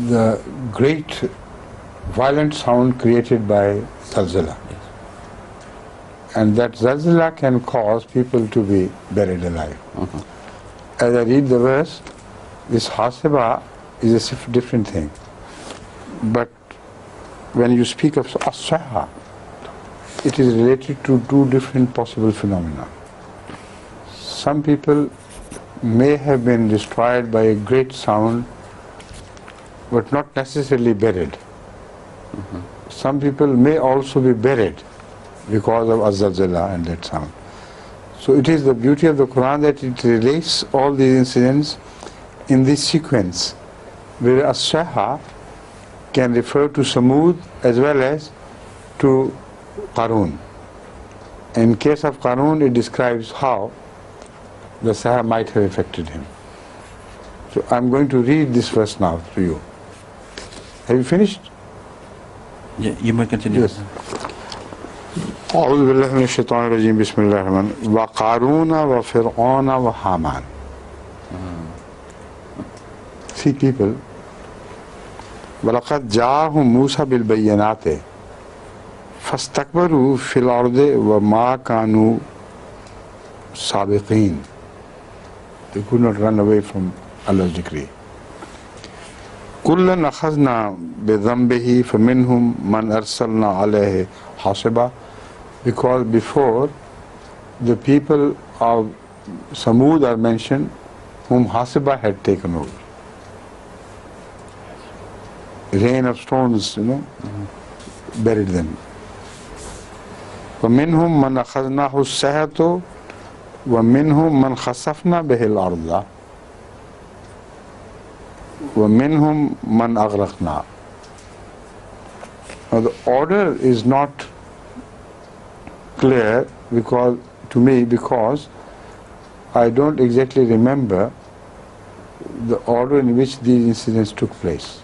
the great violent sound created by zalzala. And that zalzala can cause people to be buried alive. As I read the verse, this hasiba is a different thing. But when you speak of as-sahha, it is related to two different possible phenomena. Some people may have been destroyed by a great sound, but not necessarily buried. Some people may also be buried because of az-zalzala and that sound. So it is the beauty of the Quran that it relates all these incidents in this sequence, where as-sahha can refer to Samud as well as to Qarun. In case of Qarun, it describes how the Sahha might have affected him. So I'm going to read this verse now to you. Have you finished? Yeah, you may continue. Yes. أعوذ بالله من الشيطان الرجيم بسم الله الرحمن الرحيم وقارون وفرعون وهامان. See people, وَلَقَدْ جَاءَهُمْ مُوسَى بِالْبَيِّنَاتِ فَاسْتَكْبَرُوا فِي الْأَرْضِ وَمَا كَانُوا سَابِقِينَ. They could not run away from Allah's decree. كُلًّا أَخَذْنَا بِذَنبِهِ فَمِنْهُمْ مَنْ أَرْسَلْنَا عَلَيْهِ حَاصِبًا. Because before the people of Samud are mentioned, whom Hasiba had taken over. Rain of stones, buried them. وَمِنْهُمْ مَنْ أَخَذْنَاهُ السَّيْحَةُ وَمِنْهُمْ مَنْ خَسَفْنَا بِهِ الْأَرْضَ وَمِنْهُمْ مَنْ أَغْرَقْنَا. Now the order is not clear to me because I don't exactly remember the order in which these incidents took place.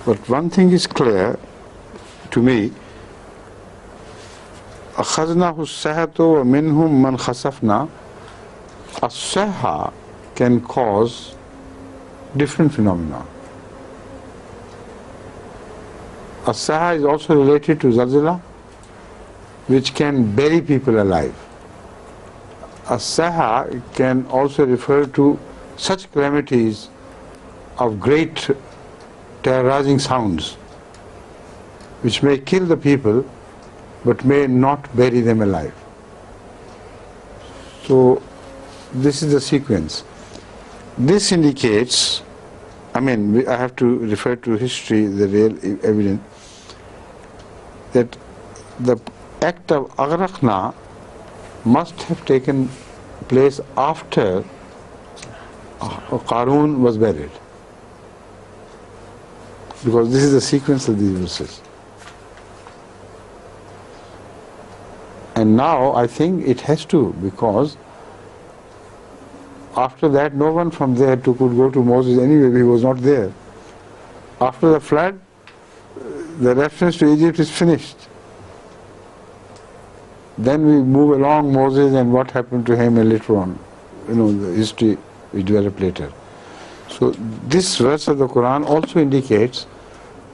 But one thing is clear to me. أَخَذْنَاهُ السَّيْحَةُ وَمِنْهُمْ مَنْ خَسَفْنَا. A sayha can cause different phenomena. A sayha is also related to zalzala, which can bury people alive. A sayha can also refer to such calamities of great terrorizing sounds, which may kill the people but may not bury them alive. So this is the sequence. This indicates, I have to refer to history, the real evidence, that the act of Aghraqna must have taken place after Qarun was buried. Because this is the sequence of these verses. And now I think it has to, because after that no one from there could go to Moses anyway, he was not there. After the flood, the reference to Egypt is finished. Then we move along Moses and what happened to him later on. The history we develop later. So this verse of the Quran also indicates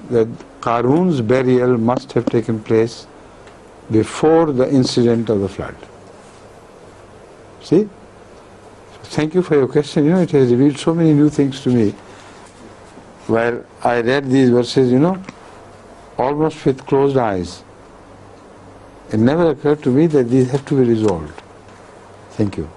that Qarun's burial must have taken place before the incident of the flood. See? Thank you for your question. It has revealed so many new things to me. While I read these verses, almost with closed eyes. It never occurred to me that these have to be resolved. Thank you.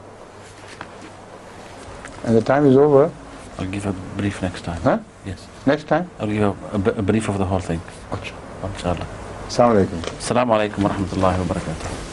And the time is over. I'll give a brief next time. Huh? Yes. Next time? I'll give a brief of the whole thing. Okay. Inshallah. Assalamu alaikum. Assalamu alaikum wa rahmatullahi wa barakatuh.